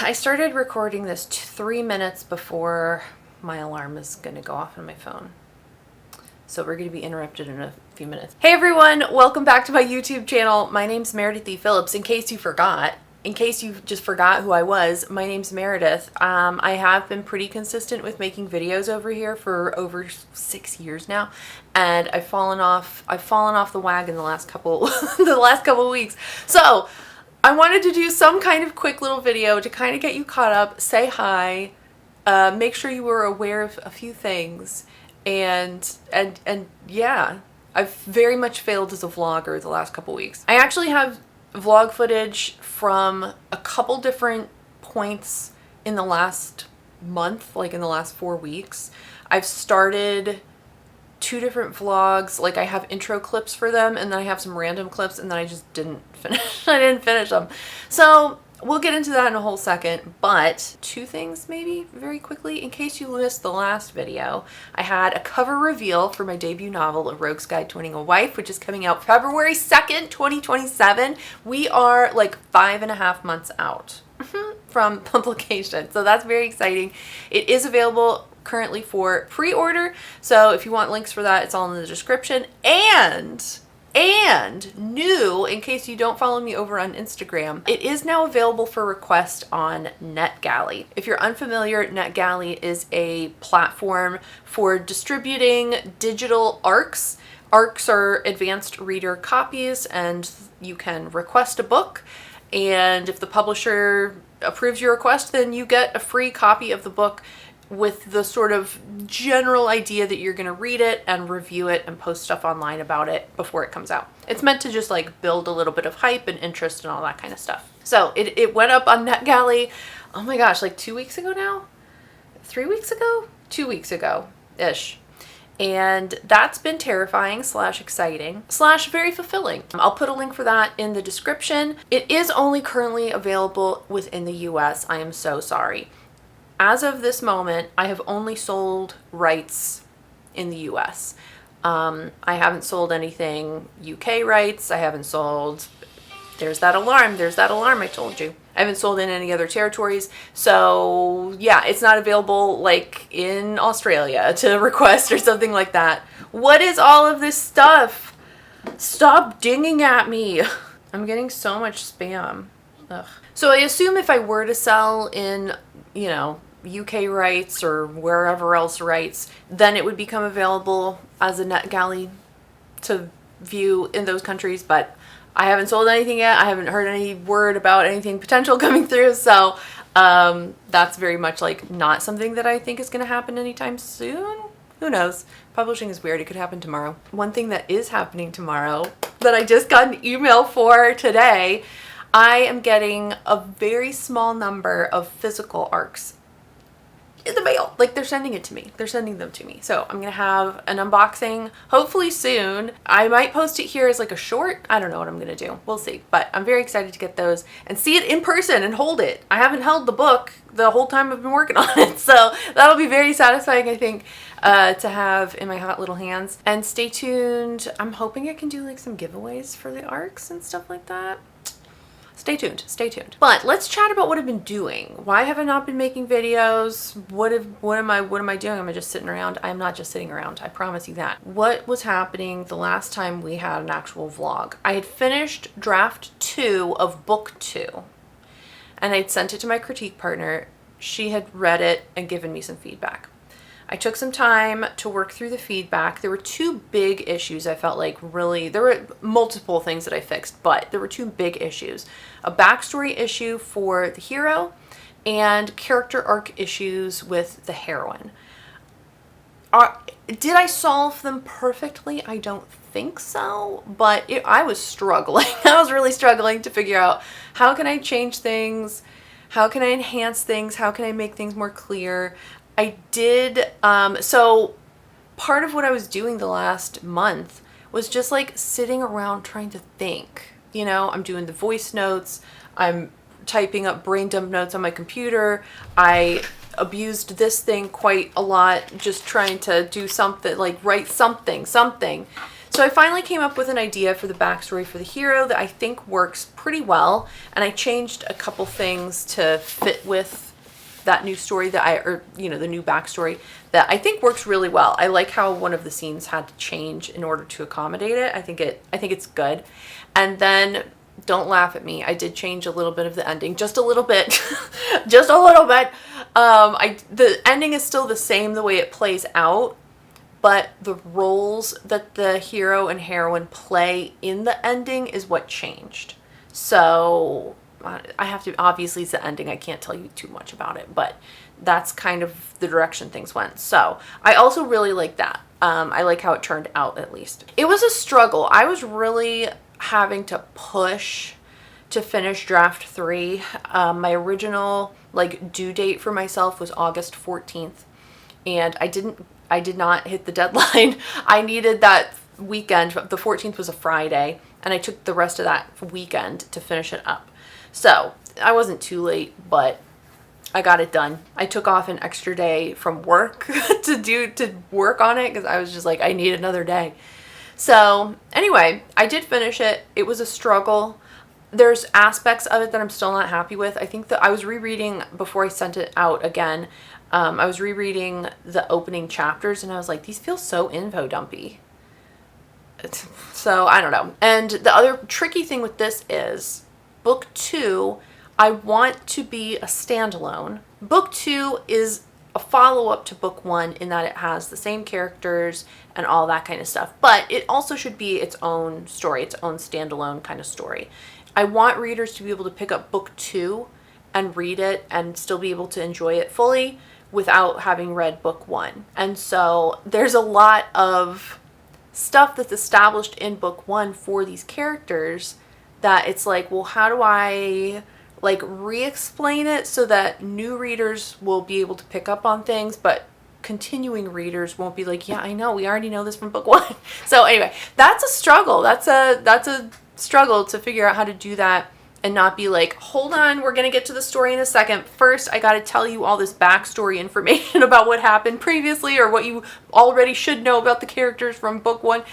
I started recording this 3 minutes before my alarm is going to go off on my phone. So we're going to be interrupted in a few minutes. Hey everyone, welcome back to my YouTube channel. My name's Meredith E. Phillips. In case you forgot, in case you just forgot who I was, my name's Meredith. I have been pretty consistent with making videos over here for over 6 years now, and I've fallen off the wagon the last couple weeks. So I wanted to do some kind of quick little video to kind of get you caught up, say hi, make sure you were aware of a few things, and yeah, I've very much failed as a vlogger the last couple weeks. I actually have vlog footage from a couple different points in the last month, like in the last 4 weeks. I've started 2 different vlogs. Like, I have intro clips for them, and then I have some random clips, and then I just didn't finish. I didn't finish them. So we'll get into that in a whole second, but 2 things maybe very quickly in case you missed the last video. I had a cover reveal for my debut novel, A Rogue's Guide to Winning a Wife, which is coming out February 2nd, 2027. We are like 5.5 months out from publication, so that's very exciting. It is available currently for pre-order, so if you want links for that, it's all in the description. And new, in case you don't follow me over on Instagram, it is now available for request on NetGalley. If you're unfamiliar, NetGalley is a platform for distributing digital ARCs. ARCs are advanced reader copies, and you can request a book, and if the publisher approves your request, then you get a free copy of the book with the sort of general idea that you're going to read it and review it and post stuff online about it before it comes out. It's meant to just like build a little bit of hype and interest and all that kind of stuff. So it went up on NetGalley, oh my gosh, like 2 weeks ago now? 3 weeks ago? 2 weeks ago-ish. And that's been terrifying / exciting / very fulfilling. I'll put a link for that in the description. It is only currently available within the US. I am so sorry. As of this moment, I have only sold rights in the US. I haven't sold anything UK rights. I haven't sold, there's that alarm I told you. I haven't sold in any other territories. So yeah, it's not available like in Australia to request or something like that. What is all of this stuff? Stop dinging at me. I'm getting so much spam. Ugh. So I assume if I were to sell in, you know, UK rights or wherever else rights, then it would become available as a NetGalley to view in those countries, but I haven't sold anything yet. I haven't heard any word about anything potential coming through, so that's very much like not something that I think is going to happen anytime soon. Who knows? Publishing is weird. It could happen tomorrow. One thing that is happening tomorrow that I just got an email for today, I am getting a very small number of physical ARCs in the mail. Like, they're sending it to me. They're sending them to me. So I'm gonna have an unboxing hopefully soon. I might post it here as like a short. I don't know what I'm gonna do. We'll see. But I'm very excited to get those and see it in person and hold it. I haven't held the book the whole time I've been working on it. So that'll be very satisfying, I think, to have in my hot little hands. And stay tuned. I'm hoping I can do like some giveaways for the ARCs and stuff like that. Stay tuned, stay tuned. But let's chat about what I've been doing. Why have I not been making videos? What am I doing? Am I just sitting around? I'm not just sitting around, I promise you that. What was happening the last time we had an actual vlog? I had finished draft 2 of book 2, and I'd sent it to my critique partner. She had read it and given me some feedback. I took some time to work through the feedback. There were 2 big issues I felt like really, there were multiple things that I fixed, but there were 2 big issues. A backstory issue for the hero and character arc issues with the heroine. Did I solve them perfectly? I don't think so, but I was struggling. I was really struggling to figure out how can I change things? How can I enhance things? How can I make things more clear? I did, so part of what I was doing the last month was just like sitting around trying to think. You know, I'm doing the voice notes, I'm typing up brain dump notes on my computer. I abused this thing quite a lot, just trying to do something, like write something. So I finally came up with an idea for the backstory for the hero that I think works pretty well, and I changed a couple things to fit with that new story that the new backstory that I think works really well. I like how one of the scenes had to change in order to accommodate it. I think it's good. And then, don't laugh at me, I did change a little bit of the ending, just a little bit, just a little bit. The ending is still the same the way it plays out, but the roles that the hero and heroine play in the ending is what changed. So I have to, obviously it's the ending, I can't tell you too much about it, but that's kind of the direction things went. So I also really like that. I like how it turned out, at least. It was a struggle. I was really having to push to finish draft 3. My original due date for myself was August 14th, and I did not hit the deadline. I needed that weekend. The 14th was a Friday, and I took the rest of that weekend to finish it up. So I wasn't too late, but I got it done. I took off an extra day from work to work on it because I was just like, I need another day. So anyway, I did finish it. It was a struggle. There's aspects of it that I'm still not happy with. I think that I was rereading before I sent it out again. I was rereading the opening chapters and I was like, these feel so info dumpy. So I don't know. And the other tricky thing with this is book 2, I want to be a standalone. Book 2 is a follow-up to book 1 in that it has the same characters and all that kind of stuff. But it also should be its own story, its own standalone kind of story. I want readers to be able to pick up book 2 and read it and still be able to enjoy it fully without having read book 1. And so there's a lot of stuff that's established in book 1 for these characters that it's like, well, how do I re-explain it so that new readers will be able to pick up on things, but continuing readers won't be like, yeah, I know, we already know this from book 1. So anyway, that's a struggle. That's a struggle to figure out how to do that and not be like, hold on, we're going to get to the story in a second. First, I got to tell you all this backstory information about what happened previously or what you already should know about the characters from book 1.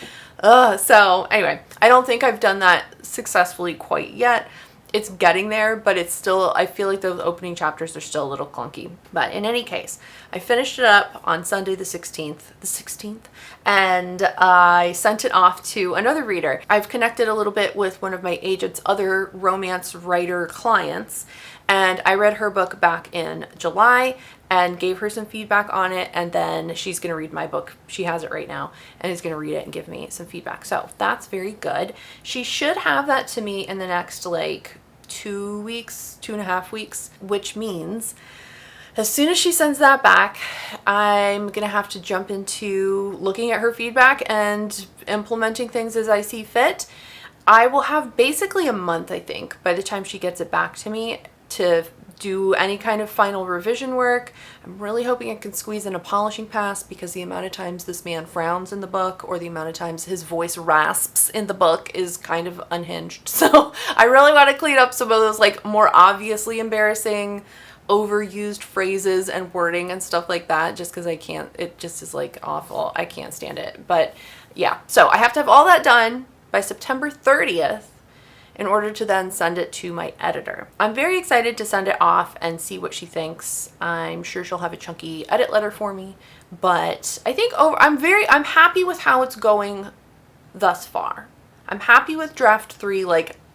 So anyway, I don't think I've done that successfully quite yet. It's getting there, but it's still, I feel like those opening chapters are still a little clunky. But in any case, I finished it up on Sunday the 16th, and I sent it off to another reader. I've connected a little bit with one of my agent's other romance writer clients, and I read her book back in July and gave her some feedback on it, and then she's going to read my book. She has it right now and is going to read it and give me some feedback. So that's very good. She should have that to me in the next 2 weeks, 2.5 weeks, which means as soon as she sends that back, I'm going to have to jump into looking at her feedback and implementing things as I see fit. I will have basically a month, I think, by the time she gets it back to me to do any kind of final revision work. I'm really hoping I can squeeze in a polishing pass because the amount of times this man frowns in the book or the amount of times his voice rasps in the book is kind of unhinged. So I really want to clean up some of those more obviously embarrassing overused phrases and wording and stuff like that, just because I can't, it just is awful. I can't stand it. But yeah, so I have to have all that done by September 30th in order to then send it to my editor. I'm very excited to send it off and see what she thinks. I'm sure she'll have a chunky edit letter for me, but I think I'm happy with how it's going thus far. I'm happy with draft 3,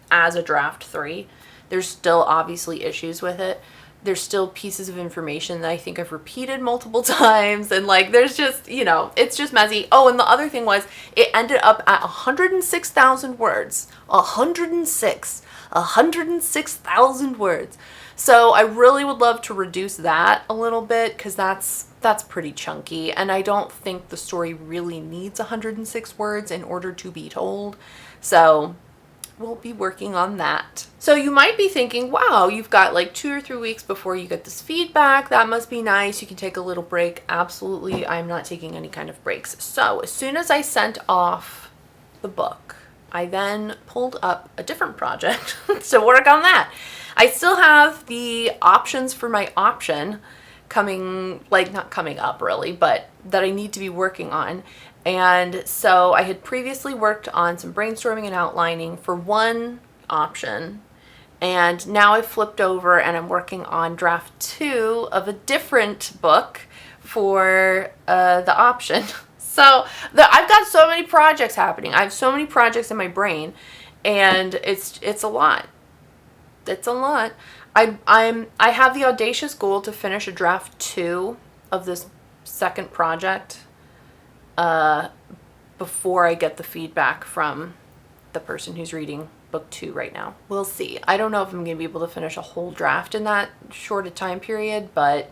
as a draft 3. There's still obviously issues with it. There's still pieces of information that I think I've repeated multiple times, and there's just, it's just messy. Oh, and the other thing was it ended up at 106,000 words. 106,000 words. So I really would love to reduce that a little bit because that's pretty chunky, and I don't think the story really needs 106 words in order to be told. So we'll be working on that. So you might be thinking, wow, you've got 2 or 3 weeks before you get this feedback. That must be nice. You can take a little break. Absolutely. I'm not taking any kind of breaks. So as soon as I sent off the book, I then pulled up a different project to work on that. I still have the options for my option coming, not coming up really, but that I need to be working on. And so I had previously worked on some brainstorming and outlining for one option, and now I've flipped over and I'm working on draft 2 of a different book for the option. So I've got so many projects happening. I have so many projects in my brain, and it's a lot. It's a lot. I have the audacious goal to finish a draft 2 of this second project before I get the feedback from the person who's reading book 2 right now. We'll see. I don't know if I'm going to be able to finish a whole draft in that short a time period, but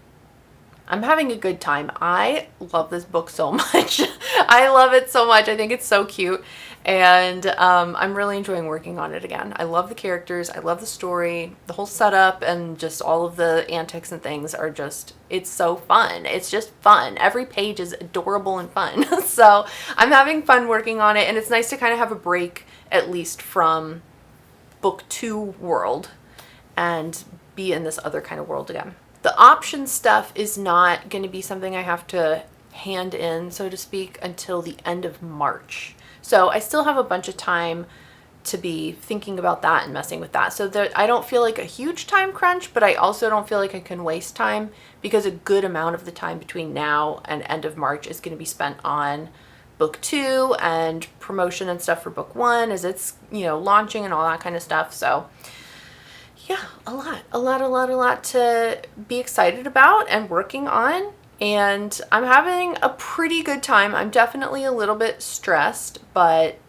I'm having a good time. I love this book so much. I love it so much. I think it's so cute. And I'm really enjoying working on it again. I love the characters. I love the story. The whole setup and just all of the antics and things are just, it's so fun. It's just fun. Every page is adorable and fun. So I'm having fun working on it. And it's nice to kind of have a break, at least from book 2 world, and be in this other kind of world again. The option stuff is not going to be something I have to hand in, so to speak, until the end of March. So I still have a bunch of time to be thinking about that and messing with that. So I don't feel like a huge time crunch, but I also don't feel like I can waste time, because a good amount of the time between now and end of March is going to be spent on book 2 and promotion and stuff for book 1 as it's, you know, launching and all that kind of stuff. So yeah, a lot to be excited about and working on, and I'm having a pretty good time. I'm definitely a little bit stressed, but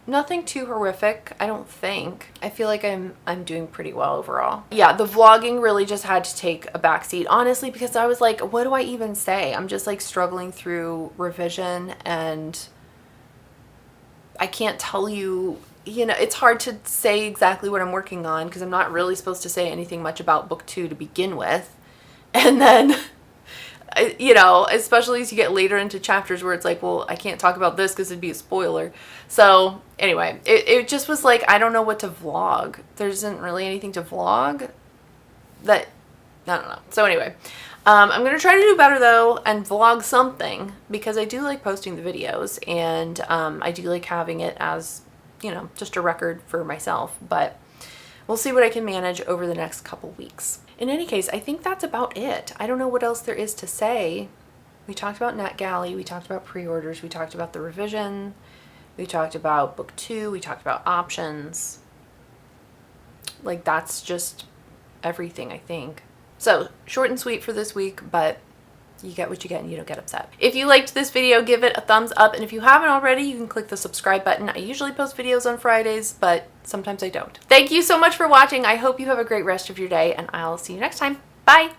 nothing too horrific, I don't think. I feel like I'm doing pretty well overall. Yeah, the vlogging really just had to take a backseat, honestly, because I was like, what do I even say? I'm just like struggling through revision, and I can't tell you, you know, it's hard to say exactly what I'm working on because I'm not really supposed to say anything much about book 2 to begin with. And then, you know, especially as you get later into chapters where it's like, well, I can't talk about this because it'd be a spoiler. So anyway, it just was like, I don't know what to vlog. There isn't really anything to vlog that, I don't know. So anyway, I'm going to try to do better though and vlog something, because I do like posting the videos, and I do like having it as, you know, just a record for myself, but we'll see what I can manage over the next couple weeks. In any case, I think that's about it. I don't know what else there is to say. We talked about NetGalley, we talked about pre-orders, we talked about the revision, we talked about book 2, we talked about options. Like, that's just everything, I think. So short and sweet for this week, but you get what you get and you don't get upset. If you liked this video, give it a thumbs up. And if you haven't already, you can click the subscribe button. I usually post videos on Fridays, but sometimes I don't. Thank you so much for watching. I hope you have a great rest of your day, and I'll see you next time. Bye.